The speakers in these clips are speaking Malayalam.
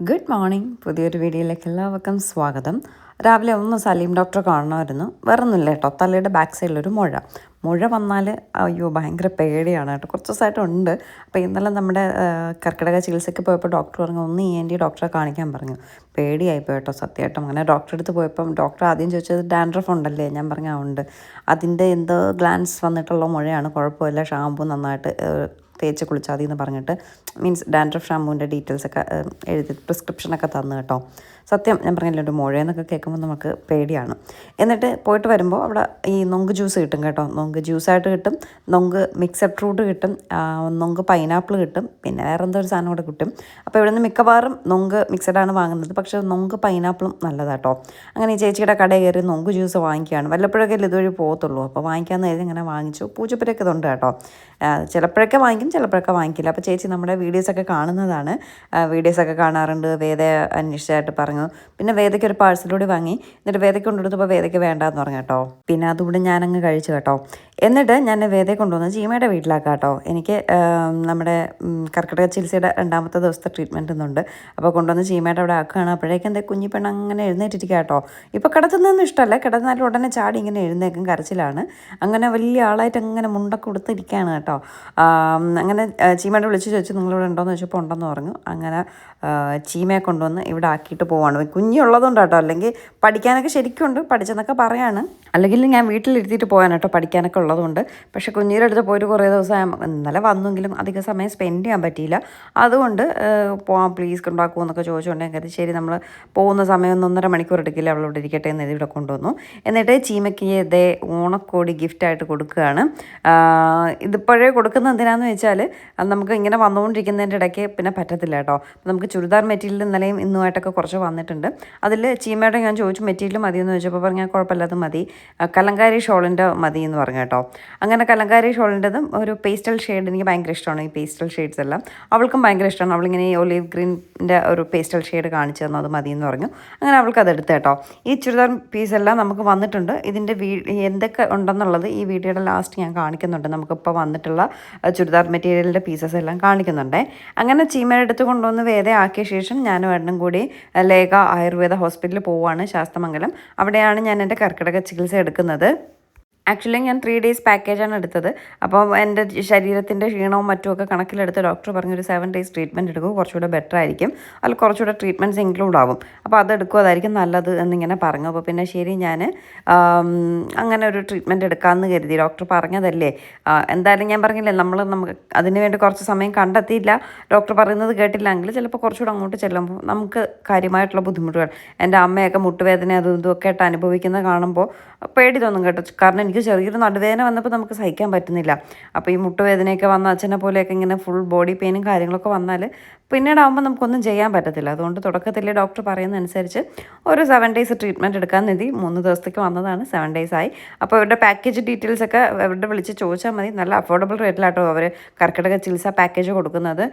Good morning. പുതിയൊരു വീഡിയോയിലേക്ക് എല്ലാവർക്കും സ്വാഗതം. രാവിലെ ഒന്ന് സലീം ഡോക്ടറെ കാണണമായിരുന്നു. വേറെ ഒന്നുമില്ല കേട്ടോ, തലയുടെ ബാക്ക് സൈഡിലൊരു മുഴ വന്നാൽ അയ്യോ ഭയങ്കര പേടിയാണ് കേട്ടോ. കുറച്ച് ദിവസമായിട്ടുണ്ട്. അപ്പോൾ ഇന്നലെ നമ്മുടെ കർക്കിടക ചികിത്സയ്ക്ക് പോയപ്പോൾ ഡോക്ടർ പറഞ്ഞു ഒന്ന് ഡോക്ടറെ കാണിക്കാൻ പറഞ്ഞു. പേടിയായിപ്പോയി കേട്ടോ സത്യമായിട്ടും. അങ്ങനെ ഡോക്ടറെ അടുത്ത് പോയപ്പം ഡോക്ടർ ആദ്യം ചോദിച്ചത് ഡാൻഡ്രഫ് ഉണ്ടല്ലേ? ഞാൻ പറഞ്ഞു ഉണ്ട്. അതിൻ്റെ എന്തോ ഗ്ലാൻസ് വന്നിട്ടുള്ള മുഴയാണ്, കുഴപ്പമില്ല, ഷാമ്പു നന്നായിട്ട് തേച്ച് കുളിച്ചാൽ മതി എന്ന് പറഞ്ഞിട്ട് മീൻസ് ഡാൻഡ്രഫ് ഷാമ്പൂവിൻ്റെ ഡീറ്റെയിൽസൊക്കെ എഴുതി പ്രിസ്ക്രിപ്ഷനൊക്കെ തന്നു കേട്ടോ. സത്യം ഞാൻ പറഞ്ഞില്ല, ഒരു മുഴയെന്നൊക്കെ കേൾക്കുമ്പോൾ നമുക്ക് പേടിയാണ്. എന്നിട്ട് പോയിട്ട് വരുമ്പോൾ അവിടെ ഈ നൊങ്ക് ജ്യൂസ് കിട്ടും കേട്ടോ. നൊങ്ക് ജ്യൂസായിട്ട് കിട്ടും, നൊങ്ക് മിക്സഡ് ഫ്രൂട്ട് കിട്ടും, നൊങ്ക് പൈനാപ്പിൾ കിട്ടും, പിന്നെ വേറെ എന്തോ ഒരു സാധനം കൂടെ കിട്ടും. അപ്പോൾ ഇവിടെ നിന്ന് മിക്കവാറും നൊങ്ക് മിക്സഡാണ് വാങ്ങുന്നത്, പക്ഷേ നൊങ്ക് പൈനാപ്പിളും നല്ലതാട്ടോ. അങ്ങനെ ഈ ചേച്ചിയുടെ കടയിൽ കയറി നൊങ്ക് ജ്യൂസ് വാങ്ങിക്കുകയാണ്. വല്ലപ്പോഴൊക്കെ ഇതുവഴി പോകത്തുള്ളൂ, അപ്പോൾ വാങ്ങിക്കാമെന്ന് കരുതി ഇങ്ങനെ വാങ്ങിച്ചു. പൂജപ്പുരയൊക്കെ ഇതുണ്ട് കേട്ടോ. ചിലപ്പോഴൊക്കെ വാങ്ങിക്കും, ചിലപ്പോഴൊക്കെ വാങ്ങിക്കില്ല. അപ്പോൾ ചേച്ചി നമ്മുടെ വീഡിയോസൊക്കെ കാണുന്നതാണ്, വീഡിയോസൊക്കെ കാണാറുണ്ട്. വേദ അന്വേഷിച്ചായിട്ട് പറഞ്ഞു. പിന്നെ വേദയ്ക്ക് ഒരു പാഴ്സലൂടെ വാങ്ങി. എന്നിട്ട് വേദയ്ക്ക് കൊണ്ടുകൊടുത്തപ്പോൾ വേദയ്ക്ക് വേണ്ടാന്ന് പറഞ്ഞു കേട്ടോ. പിന്നെ അതുകൂടെ ഞാനങ്ങ് കഴിച്ചു കേട്ടോ. എന്നിട്ട് ഞാൻ വേദയെ കൊണ്ടുവന്ന് ജീമയുടെ വീട്ടിലാക്കാം കേട്ടോ. എനിക്ക് നമ്മുടെ കർക്കിടക ചികിത്സയുടെ 2ാമത്തെ ദിവസത്തെ ട്രീറ്റ്മെൻറ്റ് ഒന്നുണ്ട്. അപ്പോൾ കൊണ്ടുവന്ന് ചീമയുടെ അവിടെ ആക്കുകയാണ്. അപ്പോഴേക്കും എന്താ കുഞ്ഞി പെണ്ണ് അങ്ങനെ എഴുന്നേറ്റിരിക്കുക കേട്ടോ. ഇപ്പോൾ കിടത്തുന്നതൊന്നും ഇഷ്ടമല്ല, കിടന്നാലും ഉടനെ ചാടി ഇങ്ങനെ എഴുന്നേക്കും, കരച്ചിലാണ്. അങ്ങനെ വലിയ ആളായിട്ട് അങ്ങനെ മുണ്ടൊക്കെ കൊടുത്തിരിക്കുകയാണ് കേട്ടോ. അങ്ങനെ ചീമയുടെ വിളിച്ച് ചോദിച്ചു നിങ്ങളിവിടെ ഉണ്ടോയെന്ന് ചോദിച്ചപ്പോൾ ഉണ്ടെന്ന് പറഞ്ഞു. അങ്ങനെ ചീമയെ കൊണ്ടുവന്ന് ഇവിടെ ആക്കിയിട്ട് പോവാണ്. കുഞ്ഞുള്ളതുകൊണ്ട് കേട്ടോ, അല്ലെങ്കിൽ പഠിക്കാനൊക്കെ ശരിക്കുണ്ട്, പഠിച്ചെന്നൊക്കെ പറയാണ്. അല്ലെങ്കിൽ ഞാൻ വീട്ടിലിരുത്തിയിട്ട് പോകാൻ കേട്ടോ, പഠിക്കാനൊക്കെ ഉള്ളതുകൊണ്ട്. പക്ഷേ കുഞ്ഞിയുടെ അടുത്ത് പോയിട്ട് കുറേ ദിവസം ഇന്നലെ വന്നെങ്കിലും അധിക സമയം സ്പെൻഡ് ചെയ്യാൻ പറ്റിയില്ല. അതുകൊണ്ട് പോകാം പ്ലീസ് ഉണ്ടാക്കുമോ എന്നൊക്കെ ചോദിച്ചുകൊണ്ടെങ്കിൽ ശരി നമ്മൾ പോകുന്ന സമയം 1.5 മണിക്കൂർ എടുക്കില്ല, അവളിവിടെ ഇരിക്കട്ടെ എന്ന് ഇവിടെ കൊണ്ടുവന്നു. എന്നിട്ട് ചീമയ്ക്ക് ഇതേ ഓണക്കോടി ഗിഫ്റ്റായിട്ട് കൊടുക്കുകയാണ്. ഇതിപ്പോഴേ കൊടുക്കുന്നത് എന്തിനാന്ന് വെച്ചാൽ നമുക്ക് ഇങ്ങനെ വന്നുകൊണ്ടിരിക്കുന്നതിൻ്റെ ഇടയ്ക്ക് പിന്നെ പറ്റത്തില്ല കേട്ടോ. നമുക്ക് ചുരിദാർ മെറ്റീരിയൽ ഇന്നലെയും ഇന്നുമായിട്ടൊക്കെ കുറച്ച് വന്നിട്ടുണ്ട്. അതിൽ ചീമയുടെ ഞാൻ ചോദിച്ചു മെറ്റീരിയൽ മതിയെന്ന് ചോദിച്ചപ്പോൾ പറഞ്ഞാൽ കുഴപ്പമില്ലാതെ മതി, കലങ്കാരി ഷോളിൻ്റെ മതി എന്ന് പറഞ്ഞു കേട്ടോ. അങ്ങനെ കലങ്കാരി ഷോളിൻ്റെതും ഒരു പേസ്റ്റൽ ഷെയ്ഡ് എനിക്ക് ഭയങ്കര ഇഷ്ടമാണ്. ഈ പേസ്റ്റൽ ഷെയ്ഡ്സ് എല്ലാം അവൾക്കും ഭയങ്കര ഇഷ്ടമാണ്. അവളിങ്ങനെ ഈ ഒലീവ് ഗ്രീനിൻ്റെ ഒരു പേസ്റ്റൽ ഷെയ്ഡ് കാണിച്ചു തന്നു, അത് മതി എന്ന് പറഞ്ഞു. അങ്ങനെ അവൾക്ക് അത് എടുത്തു കേട്ടോ. ഈ ചുരിദാർ പീസെല്ലാം നമുക്ക് വന്നിട്ടുണ്ട്. ഇതിൻ്റെ എന്തൊക്കെ ഉണ്ടെന്നുള്ളത് ഈ വീഡിയോയുടെ ലാസ്റ്റ് ഞാൻ കാണിക്കുന്നുണ്ട്. നമുക്കിപ്പോൾ വന്നിട്ടുള്ള ചുരിദാർ മെറ്റീരിയലിൻ്റെ പീസസ് എല്ലാം കാണിക്കുന്നുണ്ട്. അങ്ങനെ ചീമയുടെ അടുത്ത് കൊണ്ടുവന്ന് വേദ ആക്കിയ ശേഷം ഞാനും ഏട്ടനും കൂടി ലേഖ ആയുർവേദ ഹോസ്പിറ്റലിൽ പോവുകയാണ്, ശാസ്തമംഗലം. അവിടെയാണ് ഞാൻ എൻ്റെ കർക്കിടക ചികിത്സ എടുക്കുന്നത്. ആക്ച്വലി ഞാൻ 3 ഡേയ്സ് പാക്കേജാണ് എടുത്തത്. അപ്പോൾ എൻ്റെ ശരീരത്തിൻ്റെ ക്ഷീണവും മറ്റുമൊക്കെ കണക്കിലെടുത്ത് ഡോക്ടർ പറഞ്ഞൊരു 7 ഡേയ്സ് ട്രീറ്റ്മെൻറ്റ് എടുക്കും, കുറച്ചുകൂടെ ബെറ്റർ ആയിരിക്കും, അതിൽ കുറച്ചുകൂടെ ട്രീറ്റ്മെൻറ്റ്സ് ഇൻക്ലൂഡ് ആവും, അപ്പോൾ അതെടുക്കും, അതായിരിക്കും നല്ലത് എന്നിങ്ങനെ പറഞ്ഞു. അപ്പോൾ പിന്നെ ശരി ഞാൻ അങ്ങനെ ഒരു ട്രീറ്റ്മെൻറ്റ് എടുക്കാമെന്ന് കരുതി. ഡോക്ടർ പറഞ്ഞതല്ലേ, എന്തായാലും ഞാൻ പറഞ്ഞില്ലേ നമുക്ക് അതിന് വേണ്ടി കുറച്ച് സമയം കണ്ടെത്തിയില്ല, ഡോക്ടർ പറയുന്നത് കേട്ടില്ലെങ്കിൽ ചിലപ്പോൾ കുറച്ചുകൂടെ അങ്ങോട്ട് ചെല്ലുമ്പോൾ നമുക്ക് കാര്യമായിട്ടുള്ള ബുദ്ധിമുട്ടുകൾ, എൻ്റെ അമ്മയൊക്കെ മുട്ടുവേദന അതും ഇതുമൊക്കെ ആയിട്ട് അനുഭവിക്കുന്നത് കാണുമ്പോൾ പേടി തോന്നും കേട്ടോ. കാരണം എനിക്ക് ചെറിയൊരു നടുവേദന വന്നപ്പോൾ നമുക്ക് സഹിക്കാൻ പറ്റുന്നില്ല. അപ്പോൾ ഈ മുട്ടുവേദനയൊക്കെ വന്ന അച്ഛനെ പോലെയൊക്കെ ഇങ്ങനെ ഫുൾ ബോഡി പെയിനും കാര്യങ്ങളൊക്കെ വന്നാൽ പിന്നീടാകുമ്പോൾ നമുക്കൊന്നും ചെയ്യാൻ പറ്റത്തില്ല. അതുകൊണ്ട് തുടക്കത്തിൽ ഡോക്ടർ പറയുന്നതനുസരിച്ച് ഒരു 7 ഡേയ്സ് ട്രീറ്റ്മെൻറ്റ് എടുക്കാൻ മതി. 3 ദിവസത്തേക്ക് വന്നതാണ്, 7 ഡേയ്സ് ആയി. അപ്പോൾ ഇവരുടെ പാക്കേജ് ഡീറ്റെയിൽസൊക്കെ അവരുടെ വിളിച്ച് ചോദിച്ചാൽ മതി. നല്ല അഫോർഡബിൾ റേറ്റിലാട്ടോ അവർ കർക്കിടക ചികിത്സ പാക്കേജ് കൊടുക്കുന്നത്.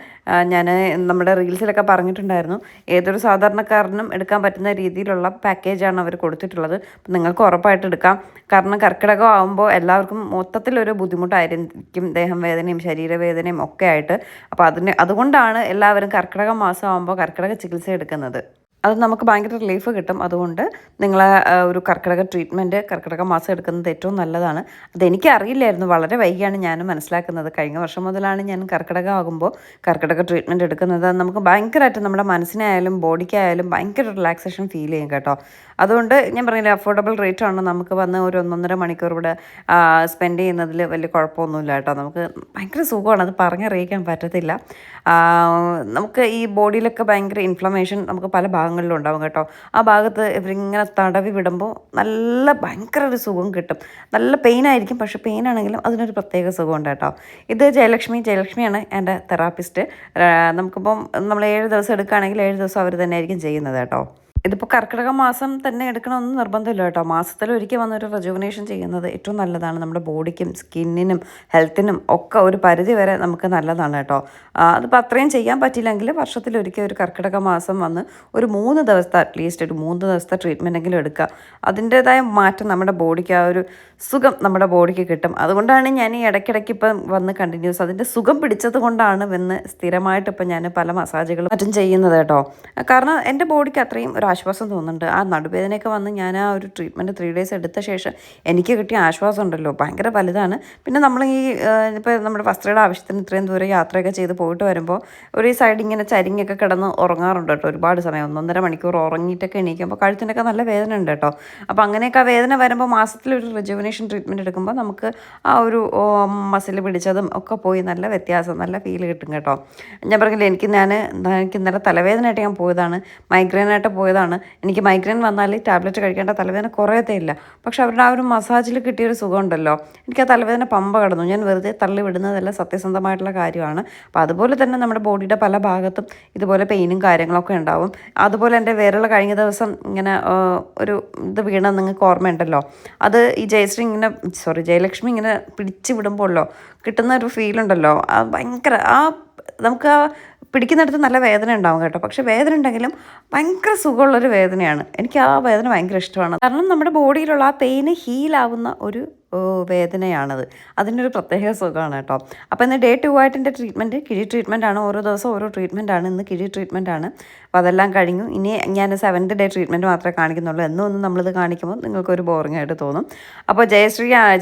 ഞാൻ നമ്മുടെ റീൽസിലൊക്കെ പറഞ്ഞിട്ടുണ്ടായിരുന്നു, ഏതൊരു സാധാരണക്കാരനും എടുക്കാൻ പറ്റുന്ന രീതിയിലുള്ള പാക്കേജാണ് അവർ കൊടുത്തിട്ടുള്ളത്. അപ്പം നിങ്ങൾക്ക് ഉറപ്പായിട്ട് എടുക്കാം. കാരണം കർക്കിടകം ആകുമ്പോൾ എല്ലാവർക്കും മൊത്തത്തിലൊരു ബുദ്ധിമുട്ടായിരിക്കും, ദേഹം വേദനയും ശരീരവേദനയും ഒക്കെ ആയിട്ട്. അപ്പോൾ അതുകൊണ്ടാണ് എല്ലാവരും കർക്കിടക മാസം ആകുമ്പോൾ കർക്കിടക ചികിത്സ എടുക്കുന്നത്. അത് നമുക്ക് ഭയങ്കര റിലീഫ് കിട്ടും. അതുകൊണ്ട് നിങ്ങൾ ഒരു കർക്കിടക ട്രീറ്റ്മെൻറ്റ് കർക്കിടക മാസം എടുക്കുന്നത് ഏറ്റവും നല്ലതാണ്. അതെനിക്ക് അറിയില്ലായിരുന്നു, വളരെ വൈകിയാണ് ഞാനും മനസ്സിലാക്കുന്നത്. കഴിഞ്ഞ വർഷം മുതലാണ് ഞാൻ കർക്കിടകം ആകുമ്പോൾ കർക്കിടക ട്രീറ്റ്മെൻറ്റ് എടുക്കുന്നത്. നമുക്ക് ഭയങ്കരമായിട്ട് നമ്മുടെ മനസ്സിനായാലും ബോഡിക്കായാലും ഭയങ്കര റിലാക്സേഷൻ ഫീൽ ചെയ്യും കേട്ടോ. അതുകൊണ്ട് ഞാൻ പറഞ്ഞില്ലേ, അഫോർഡബിൾ റേറ്റാണ്. നമുക്ക് വന്ന് ഒരു 1.5 മണിക്കൂർ ഇവിടെ സ്പെൻഡ് ചെയ്യുന്നതിൽ വലിയ കുഴപ്പമൊന്നുമില്ല കേട്ടോ. നമുക്ക് ഭയങ്കര സുഖമാണ്, അത് പറഞ്ഞറിയിക്കാൻ പറ്റത്തില്ല. നമുക്ക് ഈ ബോഡിയിലൊക്കെ ഭയങ്കര ഇൻഫ്ലമേഷൻ നമുക്ക് പല ഭാഗങ്ങളിലും ഉണ്ടാവും കേട്ടോ. ആ ഭാഗത്ത് ഇവരിങ്ങനെ തടവി വിടുമ്പോൾ നല്ല ഭയങ്കര ഒരു സുഖം കിട്ടും. നല്ല പെയിനായിരിക്കും, പക്ഷേ പെയിനാണെങ്കിലും അതിനൊരു പ്രത്യേക സുഖമുണ്ട് കേട്ടോ. ഇത് ജയലക്ഷ്മിയാണ് എൻ്റെ തെറാപ്പിസ്റ്റ്. നമുക്കിപ്പം നമ്മൾ 7 ദിവസം എടുക്കുകയാണെങ്കിൽ 7 ദിവസം അവർ തന്നെ ആയിരിക്കും ചെയ്യുന്നത് കേട്ടോ. ഇതിപ്പോൾ കർക്കിടക മാസം തന്നെ എടുക്കണമെന്ന് നിർബന്ധമില്ല കേട്ടോ. മാസത്തിലൊരിക്കൽ വന്നൊരു റെജുവിനേഷൻ ചെയ്യുന്നത് ഏറ്റവും നല്ലതാണ്. നമ്മുടെ ബോഡിക്കും സ്കിന്നിനും ഹെൽത്തിനും ഒക്കെ ഒരു പരിധി വരെ നമുക്ക് നല്ലതാണ് കേട്ടോ. അതിപ്പോൾ അത്രയും ചെയ്യാൻ പറ്റിയില്ലെങ്കിൽ വർഷത്തിലൊരിക്കൽ ഒരു കർക്കിടക മാസം വന്ന് ഒരു 3 ദിവസത്തെ അറ്റ്ലീസ്റ്റ് ഒരു 3 ദിവസത്തെ ട്രീറ്റ്മെൻറ്റെങ്കിലും എടുക്കുക. അതിൻ്റേതായ മാറ്റം നമ്മുടെ ബോഡിക്ക്, ആ ഒരു സുഖം നമ്മുടെ ബോഡിക്ക് കിട്ടും. അതുകൊണ്ടാണ് ഞാൻ ഈ ഇടയ്ക്കിടയ്ക്ക് ഇപ്പം വന്ന് കണ്ടിന്യൂസ് അതിൻ്റെ സുഖം പിടിച്ചത് കൊണ്ടാണ് വന്ന് സ്ഥിരമായിട്ട് ഇപ്പം ഞാൻ പല മസാജുകളും മറ്റും ചെയ്യുന്നത് കേട്ടോ. കാരണം എൻ്റെ ബോഡിക്ക് അത്രയും ഒരു ആശ്വാസം തോന്നുന്നുണ്ട്. ആ നടുവേദനയൊക്കെ വന്ന് ഞാൻ ആ ഒരു ട്രീറ്റ്മെൻറ്റ് 3 ഡേയ്സ് എടുത്ത ശേഷം എനിക്ക് കിട്ടിയ ആശ്വാസം ഉണ്ടല്ലോ ഭയങ്കര വലുതാണ്. പിന്നെ നമ്മൾ ഈ ഇപ്പോൾ നമ്മുടെ വസ്ത്രയുടെ ആവശ്യത്തിന് ഇത്രയും ദൂരം യാത്രയൊക്കെ ചെയ്ത് പോയിട്ട് വരുമ്പോൾ ഒരു സൈഡ് ഇങ്ങനെ ചരിങ്ങൊക്കെ കിടന്ന് ഉറങ്ങാറുണ്ട് കേട്ടോ. ഒരുപാട് സമയം 1.5 മണിക്കൂർ ഉറങ്ങിയിട്ടൊക്കെ എണീക്കുമ്പോൾ കഴുത്തിനൊക്കെ നല്ല വേദന ഉണ്ട് കേട്ടോ. അപ്പോൾ അങ്ങനെയൊക്കെ ആ വേദന വരുമ്പോൾ മാസത്തിലൊരു റിജുവിനേഷൻ ട്രീറ്റ്മെൻറ്റ് എടുക്കുമ്പോൾ നമുക്ക് ആ ഒരു മസിൽ പിടിച്ചതും ഒക്കെ പോയി നല്ല വ്യത്യാസം, നല്ല ഫീൽ കിട്ടും കേട്ടോ. ഞാൻ പറഞ്ഞില്ലേ, എനിക്ക് ഇന്നലെ തലവേദനയായിട്ട് ഞാൻ പോയതാണ്, മൈഗ്രെയിനായിട്ട് പോയതാണ്. എനിക്ക് മൈഗ്രെയിൻ വന്നാൽ ടാബ്ലറ്റ് കഴിക്കേണ്ട തലവേദന കുറയത്തേ ഇല്ല. പക്ഷെ അവരുടെ ആ ഒരു മസാജിൽ കിട്ടിയൊരു സുഖമുണ്ടല്ലോ, എനിക്ക് ആ തലവേദന പമ്പ കടന്നു. ഞാൻ വെറുതെ തള്ളി വിടുന്നതല്ല, സത്യസന്ധമായിട്ടുള്ള കാര്യമാണ്. അപ്പോൾ അതുപോലെ തന്നെ നമ്മുടെ ബോഡിയുടെ പല ഭാഗത്തും ഇതുപോലെ പെയിനും കാര്യങ്ങളൊക്കെ ഉണ്ടാവും. അതുപോലെ എൻ്റെ വിരൽ കഴിഞ്ഞ ദിവസം ഇങ്ങനെ ഒരു ഇത് വീണ നിങ്ങൾക്ക് ഓർമ്മയുണ്ടല്ലോ, അത് ഈ ജയലക്ഷ്മി ഇങ്ങനെ പിടിച്ച് വിടുമ്പോഴല്ലോ കിട്ടുന്ന ഒരു ഫീലുണ്ടല്ലോ, ഭയങ്കര നമുക്ക് ആ പിടിക്കുന്നിടത്ത് നല്ല വേദന ഉണ്ടാവും കേട്ടോ. പക്ഷെ വേദന ഉണ്ടെങ്കിലും ഭയങ്കര സുഖമുള്ളൊരു വേദനയാണ്. എനിക്ക് ആ വേദന ഭയങ്കര ഇഷ്ടമാണ്. കാരണം നമ്മുടെ ബോഡിയിലുള്ള ആ പെയിന് ഹീലാവുന്ന ഒരു വേദനയാണത്. അതിനൊരു പ്രത്യേക സുഖമാണ് കേട്ടോ. അപ്പോൾ ഇന്ന് ഡേ 2 ആയിട്ടിൻ്റെ ട്രീറ്റ്മെൻറ്റ് കിഴി ട്രീറ്റ്മെൻറ്റാണ്. ഓരോ ദിവസം ഓരോ ട്രീറ്റ്മെൻറ്റാണ്. ഇന്ന് കിഴി ട്രീറ്റ്മെൻറ്റാണ്. അപ്പോൾ അതെല്ലാം കഴിഞ്ഞു. ഇനി ഞാൻ 7th ഡേ ട്രീറ്റ്മെൻറ്റ് മാത്രമേ കാണിക്കുന്നുള്ളൂ. എന്നും നമ്മളിത് കാണിക്കുമ്പോൾ നിങ്ങൾക്കൊരു ബോറിംഗ് ആയിട്ട് തോന്നും. അപ്പോൾ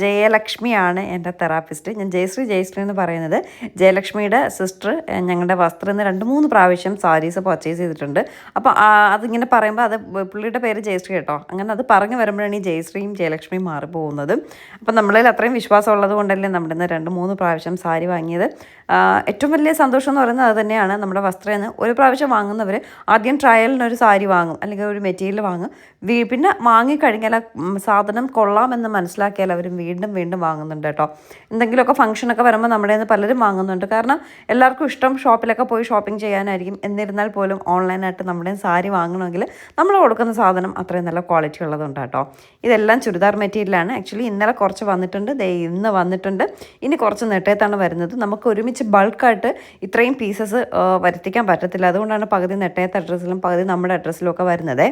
ജയലക്ഷ്മിയാണ് എൻ്റെ തെറാപ്പിസ്റ്റ്. ഞാൻ ജയശ്രീ എന്ന് പറയുന്നത് ജയലക്ഷ്മിയുടെ സിസ്റ്റർ ഞങ്ങളുടെ വസ്ത്രം ഇന്ന് 2-3 പ്രാവശ്യം സാരീസ് പർച്ചേസ് ചെയ്തിട്ടുണ്ട്. അപ്പോൾ അതിങ്ങനെ പറയുമ്പോൾ അത് പുള്ളിയുടെ പേര് ജയശ്രീ കേട്ടോ. അങ്ങനെ അത് പറഞ്ഞു വരുമ്പോഴാണ് ഈ ജയശ്രീയും ജയലക്ഷ്മിയും മാറിപ്പോകുന്നത്. അപ്പം നമ്മളിൽ അത്രയും വിശ്വാസം ഉള്ളത് കൊണ്ടല്ലേ നമ്മുടെ ഇന്ന് 2-3 പ്രാവശ്യം സാരി വാങ്ങിയത്. ഏറ്റവും വലിയ സന്തോഷം എന്ന് പറയുന്നത് അത് തന്നെയാണ്. നമ്മുടെ വസ്ത്രയിൽ നിന്ന് ഒരു പ്രാവശ്യം വാങ്ങുന്നവർ ആദ്യം ട്രയലിനൊരു സാരി വാങ്ങും, അല്ലെങ്കിൽ ഒരു മെറ്റീരിയൽ വാങ്ങും. പിന്നെ വാങ്ങിക്കഴിഞ്ഞാൽ സാധനം കൊള്ളാമെന്ന് മനസ്സിലാക്കിയാൽ അവർ വീണ്ടും വാങ്ങുന്നുണ്ട് കേട്ടോ. എന്തെങ്കിലുമൊക്കെ ഫംഗ്ഷനൊക്കെ വരുമ്പോൾ നമ്മുടെ നിന്ന് പലരും വാങ്ങുന്നുണ്ട്. കാരണം എല്ലാവർക്കും ഇഷ്ടം ഷോപ്പിലൊക്കെ പോയി ഷോപ്പിംഗ് ചെയ്യാനായിരിക്കും. എന്നിരുന്നാൽ പോലും ഓൺലൈനായിട്ട് നമ്മുടെ സാരി വാങ്ങണമെങ്കിൽ നമ്മൾ കൊടുക്കുന്ന സാധനം അത്രയും നല്ല ക്വാളിറ്റി ഉള്ളതുണ്ട് കേട്ടോ. ഇതെല്ലാം ചുരിദാർ മെറ്റീരിയലാണ്. ആക്ച്വലി ഇന്നലെ കുറച്ച് വന്നിട്ടുണ്ട്, ഇന്ന് വന്നിട്ടുണ്ട്. ഇനി കുറച്ച് നെട്ടയത്താണ് വരുന്നത്. നമുക്ക് ഒരുമിച്ച് ബൾക്കായിട്ട് ഇത്രയും പീസസ് വരുത്തിക്കാൻ പറ്റത്തില്ല. അതുകൊണ്ടാണ് പകുതി നെട്ടയത്ത് അഡ്രസ്സിലും പകുതി നമ്മുടെ അഡ്രസ്സിലും ഒക്കെ വരുന്നത്.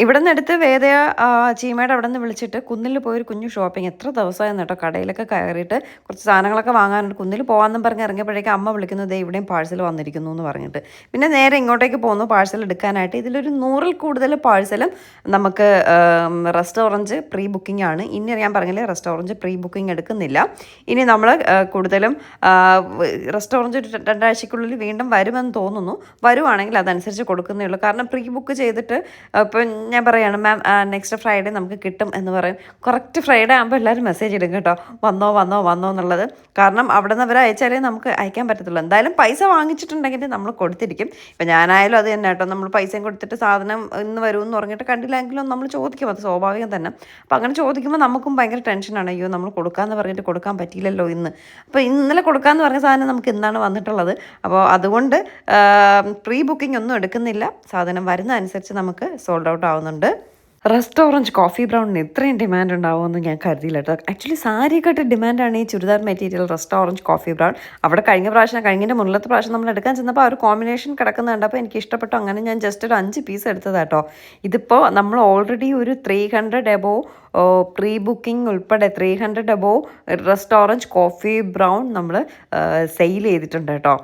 ഇവിടെ നിന്ന് എടുത്ത് വേദയ ചീമയുടെ അവിടെ നിന്ന് വിളിച്ചിട്ട് കുന്നിൽ പോയൊരു കുഞ്ഞു ഷോപ്പിംഗ്. എത്ര ദിവസമായിരുന്നു കേട്ടോ. കടയിലൊക്കെ കയറിയിട്ട് കുറച്ച് സാധനങ്ങളൊക്കെ വാങ്ങാനുണ്ട്. കുന്നിൽ പോകാമെന്നും പറഞ്ഞ് ഇറങ്ങിയപ്പോഴേക്കും അമ്മ വിളിക്കുന്നത് ഇവിടെയും പാഴ്സൽ വന്നിരിക്കുന്നു എന്ന് പറഞ്ഞിട്ട് പിന്നെ നേരെ ഇങ്ങോട്ടേക്ക് പോകുന്നു പാഴ്സൽ എടുക്കാനായിട്ട്. ഇതിലൊരു 100-ൽ കൂടുതൽ പാഴ്സലും നമുക്ക് റെസ്റ്റോറൻറ്റ് പ്രീ ബുക്കിംഗ് ആണ്. ഇനി ഞാൻ പറഞ്ഞില്ലേ, റെസ്റ്റോറൻറ്റ് പ്രീ ബുക്കിംഗ് എടുക്കുന്നില്ല. ഇനി നമ്മൾ കൂടുതലും റെസ്റ്റോറൻറ്റ് 2 ആഴ്ചയ്ക്കുള്ളിൽ വീണ്ടും വരുമെന്ന് തോന്നുന്നു. വരുവാണെങ്കിൽ അതനുസരിച്ച് കൊടുക്കുന്നേ ഉള്ളൂ. കാരണം പ്രീ ബുക്ക് ചെയ്തിട്ട് ഇപ്പം ഞാൻ പറയുകയാണ്, മാം നെക്സ്റ്റ് ഫ്രൈഡേ നമുക്ക് കിട്ടും എന്ന് പറയും. കറക്റ്റ് ഫ്രൈഡേ ആകുമ്പോൾ എല്ലാവരും മെസ്സേജ് ഇടും കേട്ടോ, വന്നോ എന്നുള്ളത്. കാരണം അവിടെ നിന്ന് അവർ അയച്ചാലേ നമുക്ക് അയക്കാൻ പറ്റത്തുള്ളൂ. എന്തായാലും പൈസ വാങ്ങിച്ചിട്ടുണ്ടെങ്കിൽ നമ്മൾ കൊടുത്തിരിക്കും. ഇപ്പം ഞാനായാലും അത് തന്നെ കേട്ടോ. നമ്മൾ പൈസയും കൊടുത്തിട്ട് സാധനം ഇന്ന് വരുമെന്ന് പറഞ്ഞിട്ട് കണ്ടില്ലെങ്കിലും നമ്മൾ ചോദിക്കും, അത് സ്വാഭാവികം തന്നെ. അപ്പോൾ അങ്ങനെ ചോദിക്കുമ്പോൾ നമുക്കും ഭയങ്കര ടെൻഷനാണ്. അയ്യോ, നമ്മൾ കൊടുക്കാമെന്ന് പറഞ്ഞിട്ട് കൊടുക്കാൻ പറ്റിയില്ലല്ലോ ഇന്ന്. അപ്പോൾ ഇന്നലെ കൊടുക്കാമെന്ന് പറഞ്ഞ സാധനം നമുക്ക് ഇന്നാണ് വന്നിട്ടുള്ളത്. അപ്പോൾ അതുകൊണ്ട് പ്രീ ബുക്കിംഗ് ഒന്നും എടുക്കുന്നില്ല. സാധനം വരുന്ന അനുസരിച്ച് നമുക്ക് സോൾഡ് ഔട്ട് ആവുന്നുണ്ട്. റെസ്റ്റോറൻറ്റ് കോഫി ബ്രൗണിന് ഇത്രയും ഡിമാൻഡ് ഉണ്ടാവുമെന്ന് ഞാൻ കരുതിയില്ല കേട്ടോ. ആക്ച്വലി സാരിയെക്കാട്ട് ഡിമാൻഡാണ് ഈ churidar material restaurant coffee brown. അവിടെ കഴിഞ്ഞതിൻ്റെ മുന്നത്തെ പ്രാവശ്യം നമ്മൾ എടുക്കാൻ ചെന്നപ്പോൾ ആ ഒരു കോമ്പിനേഷൻ കിടക്കുന്നത് കണ്ടപ്പോൾ എനിക്ക് ഇഷ്ടപ്പെട്ടു. അങ്ങനെ ഞാൻ ജസ്റ്റ് ഒരു 5 പീസ് എടുത്തത് കേട്ടോ. ഇതിപ്പോൾ നമ്മൾ ഓൾറെഡി ഒരു 300 എബോവ് പ്രീ ബുക്കിംഗ് ഉൾപ്പെടെ 300 എബോവ് റെസ്റ്റോറൻറ്റ് കോഫി ബ്രൗൺ നമ്മൾ സെയിൽ ചെയ്തിട്ടുണ്ട് കേട്ടോ.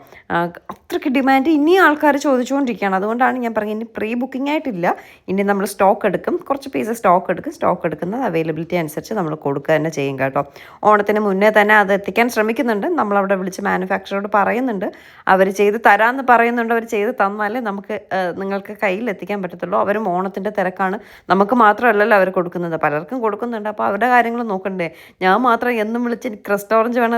അത്രയ്ക്ക് ഡിമാൻഡ് ഇനി ആൾക്കാർ ചോദിച്ചുകൊണ്ടിരിക്കുകയാണ്. അതുകൊണ്ടാണ് ഞാൻ പറഞ്ഞത് ഇനി പ്രീ ബുക്കിംഗ് ആയിട്ടില്ല. ഇനി നമ്മൾ സ്റ്റോക്ക് എടുക്കും, കുറച്ച് പീസ് സ്റ്റോക്ക് എടുക്കുന്നത് അവൈലബിലിറ്റി അനുസരിച്ച് നമ്മൾ കൊടുക്കുക തന്നെ ചെയ്യും കേട്ടോ. ഓണത്തിന് മുന്നേ തന്നെ അത് എത്തിക്കാൻ ശ്രമിക്കുന്നുണ്ട്. നമ്മളവിടെ വിളിച്ച് മാനുഫാക്ചറോട് പറയുന്നുണ്ട്, അവർ ചെയ്ത് തരാമെന്ന് പറയുന്നുണ്ട്. അവർ ചെയ്ത് തന്നാലേ നമുക്ക് നിങ്ങൾക്ക് കയ്യിൽ എത്തിക്കാൻ പറ്റത്തുള്ളൂ. അവരും ഓണത്തിൻ്റെ തിരക്കാണ്. നമുക്ക് മാത്രമല്ലല്ലോ അവർ കൊടുക്കുന്നത്, പലർക്കും കൊടുക്കുന്നുണ്ട്. അപ്പോൾ അവരുടെ കാര്യങ്ങൾ നോക്കണ്ടേ? ഞാൻ മാത്രം എന്നും വിളിച്ച് എനിക്ക് റെസ്റ്റോറൻറ്റ് വേണം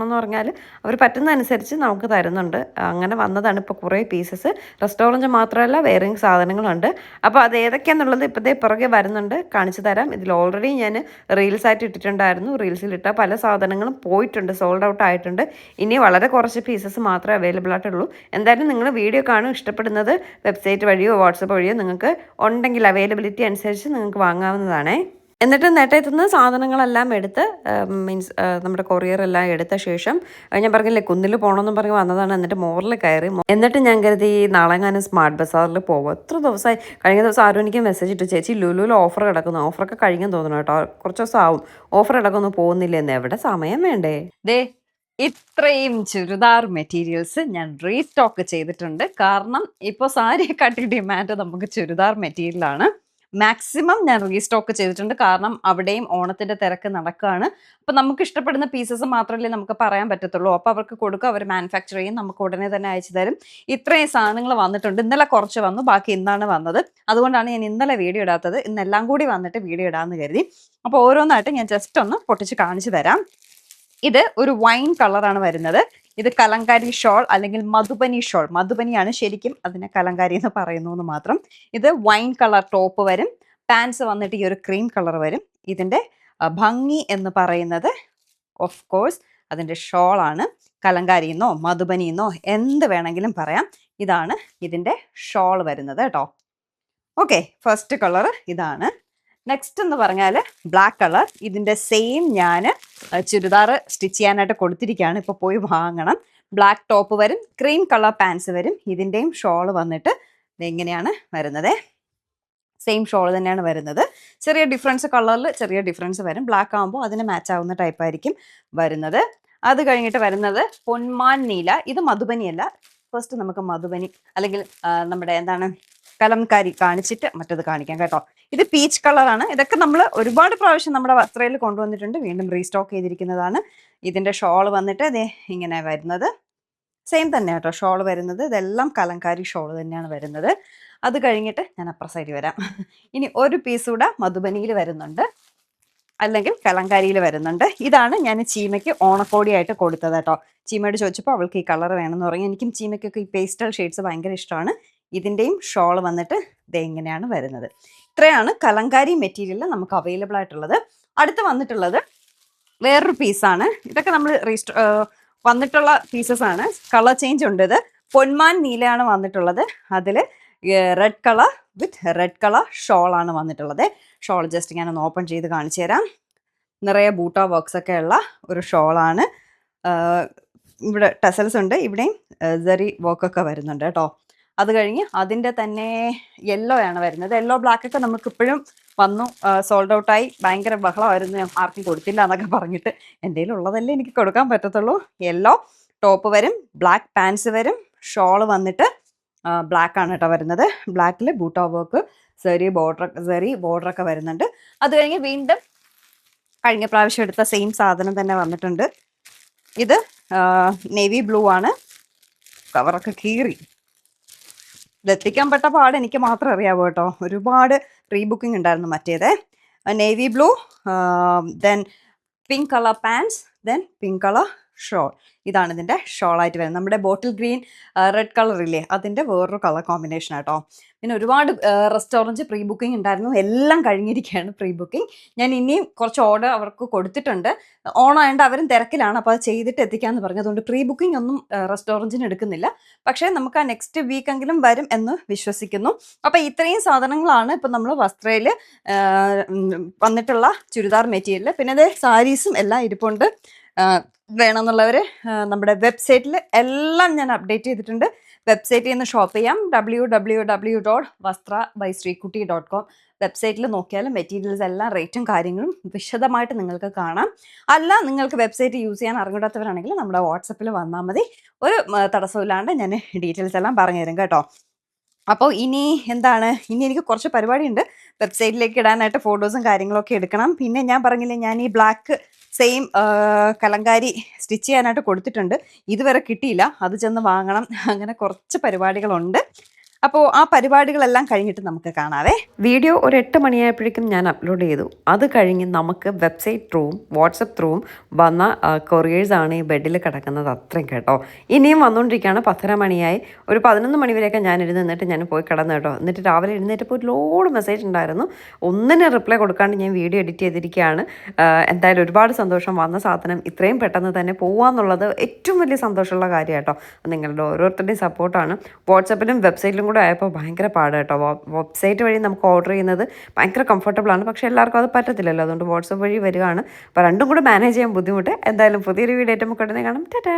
എന്ന് പറഞ്ഞാൽ അവർ പറ്റുന്നതനുസരിച്ച് നമുക്ക് തരുന്നുണ്ട്. അങ്ങനെ വന്നതാണ് ഇപ്പോൾ കുറേ പീസസ്. റെസ്റ്റോറൻറ്റ് മാത്രമല്ല വേറെയും സാധനങ്ങളുണ്ട്. അപ്പോൾ അത് ഏതൊക്കെയാണെന്നുള്ളത് ഇപ്പോഴത്തെ പുറകെ വരുന്നുണ്ട്, കാണിച്ചു തരാം. ഇതിൽ ഓൾറെഡി ഞാൻ റീൽസായിട്ട് ഇട്ടിട്ടുണ്ടായിരുന്നു. റീൽസിലിട്ട പല സാധനങ്ങളും പോയിട്ടുണ്ട്, സോൾഡ് ഔട്ട് ആയിട്ടുണ്ട്. ഇനി വളരെ കുറച്ച് പീസസ് മാത്രമേ അവൈലബിൾ ആയിട്ടുള്ളൂ. എന്തായാലും നിങ്ങൾ വീഡിയോ കാണും, ഇഷ്ടപ്പെടുന്നത് വെബ്സൈറ്റ് വഴിയോ വാട്സപ്പ് വഴിയോ നിങ്ങൾക്ക് ഉണ്ടെങ്കിൽ അവൈലബിലിറ്റി അനുസരിച്ച് നിങ്ങൾക്ക് വാങ്ങാവുന്നതാണേ. എന്നിട്ട് നെട്ടയത്തുനിന്ന് സാധനങ്ങളെല്ലാം എടുത്ത് മീൻസ് നമ്മുടെ കൊറിയറെല്ലാം എടുത്ത ശേഷം ഞാൻ പറഞ്ഞില്ലേ കുന്നിൽ പോകണമെന്ന് പറഞ്ഞ് വന്നതാണ്. എന്നിട്ട് മോറിൽ കയറി. എന്നിട്ട് ഞാൻ കരുതി നാളെങ്ങാനും സ്മാർട്ട് ബസാറിൽ പോകും. എത്ര ദിവസമായി. കഴിഞ്ഞ ദിവസം ആരും എനിക്ക് മെസ്സേജ് ഇട്ട്, ചേച്ചി ലുലുവിൽ ഓഫർ കിടക്കുന്നു, ഓഫറൊക്കെ കഴിഞ്ഞു തോന്നുന്നു കേട്ടോ, കുറച്ച് ദിവസം ആവും, ഓഫർ കിടക്കുന്നു, പോകുന്നില്ലെന്ന്. എവിടെ സമയം വേണ്ടേ? ദേ ഇത്രയും ചുരിദാർ മെറ്റീരിയൽസ് ഞാൻ റീസ്റ്റോക്ക് ചെയ്തിട്ടുണ്ട്. കാരണം ഇപ്പോൾ സാരിയെക്കാട്ടി ഡിമാൻഡ് നമുക്ക് ചുരിദാർ മെറ്റീരിയലാണ്. മാക്സിമം ഞാൻ റീസ്റ്റോക്ക് ചെയ്തിട്ടുണ്ട്. കാരണം അവിടെയും ഓണത്തിൻ്റെ തിരക്ക് നടക്കുകയാണ്. അപ്പം നമുക്ക് ഇഷ്ടപ്പെടുന്ന പീസസ് മാത്രമല്ലേ നമുക്ക് പറയാൻ പറ്റത്തുള്ളൂ. അപ്പോൾ അവർക്ക് കൊടുക്കുക, അവർ മാനുഫാക്ചർ ചെയ്യും, നമുക്ക് ഉടനെ തന്നെ അയച്ചു തരും. ഇത്രയും സാധനങ്ങൾ വന്നിട്ടുണ്ട്. ഇന്നലെ കുറച്ച് വന്നു, ബാക്കി ഇന്നാണ് വന്നത്. അതുകൊണ്ടാണ് ഞാൻ ഇന്നലെ വീഡിയോ ഇടാത്തത്. ഇന്നെല്ലാം കൂടി വന്നിട്ട് വീഡിയോ ഇടാമെന്ന് കരുതി. അപ്പോൾ ഓരോന്നായിട്ട് ഞാൻ ജസ്റ്റ് ഒന്ന് പൊട്ടിച്ച് കാണിച്ചു തരാം. ഇത് ഒരു വൈൻ കളറാണ് വരുന്നത്. ഇത് കലങ്കാരി ഷോൾ അല്ലെങ്കിൽ മധുബനി ഷോൾ. മധുബനിയാണ് ശരിക്കും, അതിനെ കലങ്കാരി എന്ന് പറയുന്നു എന്ന് മാത്രം. ഇത് വൈൻ കളർ ടോപ്പ് വരും. പാൻസ് വന്നിട്ട് ഈ ഒരു ക്രീം കളർ വരും. ഇതിൻ്റെ ഭംഗി എന്ന് പറയുന്നത് ഓഫ് കോഴ്സ് അതിൻ്റെ ഷോളാണ്. കലങ്കാരിന്നോ മധുബനിന്നോ എന്ത് വേണമെങ്കിലും പറയാം. ഇതാണ് ഇതിൻ്റെ ഷോൾ വരുന്നത് കേട്ടോ. ഓക്കെ, ഫസ്റ്റ് കളർ ഇതാണ്. നെക്സ്റ്റ് എന്ന് പറഞ്ഞാൽ ബ്ലാക്ക് കളർ. ഇതിൻ്റെ സെയിം ഞാൻ ചുരിദാർ സ്റ്റിച്ച് ചെയ്യാനായിട്ട് കൊടുത്തിരിക്കുകയാണ്. ഇപ്പോൾ പോയി വാങ്ങണം. ബ്ലാക്ക് ടോപ്പ് വരും, ക്രീം കളർ പാൻസ് വരും. ഇതിൻ്റെയും ഷോൾ വന്നിട്ട് ഇങ്ങനെയാണ് വരുന്നത്. സെയിം ഷോൾ തന്നെയാണ് വരുന്നത്. ചെറിയ ഡിഫറൻസ്, കളറിൽ ചെറിയ ഡിഫറൻസ് വരും. ബ്ലാക്ക് ആകുമ്പോൾ അതിന് മാച്ച് ആവുന്ന ടൈപ്പായിരിക്കും വരുന്നത്. അത് കഴിഞ്ഞിട്ട് വരുന്നത് പൊന്മാൻ നീല. ഇത് മധുബനിയല്ല. ഫസ്റ്റ് നമുക്ക് മധുബനി അല്ലെങ്കിൽ നമ്മുടെ എന്താണ് കലംകാരി കാണിച്ചിട്ട് മറ്റത് കാണിക്കാം കേട്ടോ. ഇത് പീച്ച് കളറാണ്. ഇതൊക്കെ നമ്മൾ ഒരുപാട് പ്രാവശ്യം നമ്മുടെ വസ്ത്രയിൽ കൊണ്ടുവന്നിട്ടുണ്ട്, വീണ്ടും റീസ്റ്റോക്ക് ചെയ്തിരിക്കുന്നതാണ്. ഇതിൻ്റെ ഷോൾ വന്നിട്ട് ഇതേ ഇങ്ങനെ വരുന്നത്. സെയിം തന്നെ കേട്ടോ ഷോൾ വരുന്നത്. ഇതെല്ലാം കലംകാരി ഷോൾ തന്നെയാണ് വരുന്നത്. അത് കഴിഞ്ഞിട്ട് ഞാൻ അപ്പുറ സൈഡിൽ വരാം. ഇനി ഒരു പീസ് കൂടെ മധുബനിയിൽ വരുന്നുണ്ട്, അല്ലെങ്കിൽ കലങ്കാരിയിൽ വരുന്നുണ്ട്. ഇതാണ് ഞാൻ ചീമയ്ക്ക് ഓണക്കോടിയായിട്ട് കൊടുത്തത് കേട്ടോ. ചീമയോട് ചോദിച്ചപ്പോൾ അവൾക്ക് ഈ കളർ വേണമെന്ന് പറഞ്ഞു. എനിക്കും ചീമയ്ക്കൊക്കെ ഈ പേസ്റ്റൽ ഷെയ്ഡ്സ് ഭയങ്കര ഇഷ്ടമാണ്. ഇതിൻ്റെയും ഷോൾ വന്നിട്ട് ഇത് എങ്ങനെയാണ് വരുന്നത്. ഇത്രയാണ് കലങ്കാരി മെറ്റീരിയൽ നമുക്ക് അവൈലബിൾ ആയിട്ടുള്ളത്. അടുത്ത് വന്നിട്ടുള്ളത് വേറൊരു പീസാണ്. ഇതൊക്കെ നമ്മൾ വന്നിട്ടുള്ള പീസസ് ആണ്. കളർ ചേഞ്ച് ഉണ്ട്. ഇത് പൊന്മാൻ നീലയാണ് വന്നിട്ടുള്ളത്. അതിൽ red colour with red colour ഷോളാണ് വന്നിട്ടുള്ളത്. ഷോൾ ജസ്റ്റ് ഞാനൊന്ന് ഓപ്പൺ ചെയ്ത് കാണിച്ചു തരാം. നിറയെ ബൂട്ട വർക്ക്സ് ഒക്കെ ഉള്ള ഒരു ഷോളാണ്. ഇവിടെ ടെസൽസ് ഉണ്ട്, ഇവിടെയും സെറി വർക്കൊക്കെ വരുന്നുണ്ട് കേട്ടോ. അത് കഴിഞ്ഞ് അതിൻ്റെ തന്നെ യെല്ലോ ആണ് വരുന്നത്. യെല്ലോ ബ്ലാക്ക് ഒക്കെ നമുക്ക് ഇപ്പോഴും വന്നു, സോൾഡ് ഔട്ടായി. ഭയങ്കര ബഹളമായിരുന്നു, ഞാൻ ആർക്കും കൊടുത്തില്ല എന്നൊക്കെ പറഞ്ഞിട്ട്. എന്തെങ്കിലും ഉള്ളതല്ലേ എനിക്ക് കൊടുക്കാൻ പറ്റത്തുള്ളൂ. യെല്ലോ ടോപ്പ് വരും, ബ്ലാക്ക് പാൻസ് വരും, ഷോള് വന്നിട്ട് ബ്ലാക്ക് ആണ് കേട്ടോ വരുന്നത്. ബ്ലാക്കിൽ ബൂട്ട വർക്ക്, സെറി ബോർഡറൊക്കെ വരുന്നുണ്ട്. അത് കഴിഞ്ഞ് വീണ്ടും കഴിഞ്ഞ പ്രാവശ്യം എടുത്ത സെയിം സാധനം തന്നെ വന്നിട്ടുണ്ട്. ഇത് നേവി ബ്ലൂ ആണ്. കവറൊക്കെ കീറി. ഇതെത്തിക്കാൻ പെട്ട പാട് എനിക്ക് മാത്രം അറിയാവൂ കേട്ടോ. ഒരുപാട് പ്രീ ബുക്കിംഗ് ഉണ്ടായിരുന്നു മറ്റേത്. Navy blue, then pink colour pants, then pink colour shawl. ഇതാണ് ഇതിൻ്റെ ഷോളായിട്ട് വരുന്നത്. നമ്മുടെ ബോട്ടിൽ ഗ്രീൻ റെഡ് കളർ ഇല്ലേ, അതിൻ്റെ വേറൊരു കളർ കോമ്പിനേഷൻ ആട്ടോ. പിന്നെ ഒരുപാട് റെസ്റ്റോറൻറ്റ് പ്രീ ബുക്കിംഗ് ഉണ്ടായിരുന്നു. എല്ലാം കഴിഞ്ഞിരിക്കുകയാണ് പ്രീ ബുക്കിംഗ്. ഞാൻ ഇനിയും കുറച്ച് ഓർഡർ അവർക്ക് കൊടുത്തിട്ടുണ്ട്. ഓണമായതുകൊണ്ട് അവരും തിരക്കിലാണ്, അപ്പോൾ അത് ചെയ്തിട്ട് എത്തിക്കാമെന്ന് പറഞ്ഞു. അതുകൊണ്ട് പ്രീ ബുക്കിംഗ് ഒന്നും റെസ്റ്റോറൻറ്റിന് എടുക്കുന്നില്ല. പക്ഷേ നമുക്ക് ആ നെക്സ്റ്റ് വീക്കെങ്കിലും വരും എന്ന് വിശ്വസിക്കുന്നു. അപ്പോൾ ഇത്രയും സാധനങ്ങളാണ് ഇപ്പം നമ്മൾ വസ്ത്രയിൽ വന്നിട്ടുള്ള ചുരിദാർ മെറ്റീരിയൽ. പിന്നെ അത് സാരീസും എല്ലാം ഇരിപ്പുണ്ട്. വേണമെന്നുള്ളവർ നമ്മുടെ വെബ്സൈറ്റിൽ എല്ലാം ഞാൻ അപ്ഡേറ്റ് ചെയ്തിട്ടുണ്ട്. വെബ്സൈറ്റിൽ നിന്ന് ഷോപ്പ് ചെയ്യാം. www.vastra.com വെബ്സൈറ്റിൽ നോക്കിയാലും മെറ്റീരിയൽസ് എല്ലാം റേറ്റും കാര്യങ്ങളും വിശദമായിട്ട് നിങ്ങൾക്ക് കാണാം. അല്ല നിങ്ങൾക്ക് വെബ്സൈറ്റ് യൂസ് ചെയ്യാൻ അറിഞ്ഞൂടാത്തവരാണെങ്കിൽ നമ്മുടെ വാട്സപ്പിൽ വന്നാൽ മതി. ഒരു തടസ്സമില്ലാണ്ട് ഞാൻ ഡീറ്റെയിൽസ് എല്ലാം പറഞ്ഞുതരും കേട്ടോ. അപ്പോൾ ഇനി എന്താണ്, ഇനി എനിക്ക് കുറച്ച് പരിപാടിയുണ്ട്. വെബ്സൈറ്റിലേക്ക് ഇടാനായിട്ട് ഫോട്ടോസും കാര്യങ്ങളൊക്കെ എടുക്കണം. പിന്നെ ഞാൻ പറഞ്ഞില്ലേ, ഞാൻ ഈ ബ്ലാക്ക് സെയിം കലങ്കാരി സ്റ്റിച്ച് ചെയ്യാനായിട്ട് കൊടുത്തിട്ടുണ്ട്. ഇതുവരെ കിട്ടിയില്ല, അത് ചെന്ന് വാങ്ങണം. അങ്ങനെ കുറച്ച് പരിപാടികളുണ്ട്. അപ്പോൾ ആ പരിപാടികളെല്ലാം കഴിഞ്ഞിട്ട് നമുക്ക് കാണാവേ. വീഡിയോ ഒരു 8 മണിയായപ്പോഴേക്കും ഞാൻ അപ്ലോഡ് ചെയ്തു. അത് കഴിഞ്ഞ് നമുക്ക് വെബ്സൈറ്റ് ത്രൂവും വാട്സപ്പ് ത്രൂവും വന്ന കൊറിയേഴ്സാണ് ഈ ബെഡിൽ കിടക്കുന്നത് അത്രയും കേട്ടോ. ഇനിയും വന്നുകൊണ്ടിരിക്കുകയാണ്. 10:30 മണിയായി. ഒരു 11 മണി വരെയൊക്കെ ഞാൻ നിന്നിട്ട് ഞാൻ പോയി കിടന്നു കേട്ടോ. എന്നിട്ട് രാവിലെ എഴുന്നേറ്റപ്പോൾ ഒരു ലോഡ് മെസ്സേജ് ഉണ്ടായിരുന്നു. ഒന്നിന് റിപ്ലൈ കൊടുക്കാണ്ട് ഞാൻ വീഡിയോ എഡിറ്റ് ചെയ്തിരിക്കുകയാണ്. എന്തായാലും ഒരുപാട് സന്തോഷം. വന്ന സാധനം ഇത്രയും പെട്ടെന്ന് തന്നെ പോകാമെന്നുള്ളത് ഏറ്റവും വലിയ സന്തോഷമുള്ള കാര്യം കേട്ടോ. നിങ്ങളുടെ ഓരോരുത്തരുടെയും സപ്പോർട്ടാണ്. വാട്സപ്പിലും വെബ്സൈറ്റിലും കൂടെ ആയപ്പോൾ ഭയങ്കര പാട് കേട്ടോ. വെബ്സൈറ്റ് വഴി നമുക്ക് ഓർഡർ ചെയ്യുന്നത് ഭയങ്കര കംഫർട്ടബിളാണ്. പക്ഷേ എല്ലാവർക്കും അത് പറ്റത്തില്ലല്ലോ. അതുകൊണ്ട് വാട്സപ്പ് വഴി വരികയാണ്. അപ്പോൾ രണ്ടും കൂടെ മാനേജ് ചെയ്യാൻ ബുദ്ധിമുട്ട്. എന്തായാലും പുതിയൊരു വീഡിയോ ആയിട്ട് നമുക്ക് ഉടനെ കാണാം. ടാറ്റാ.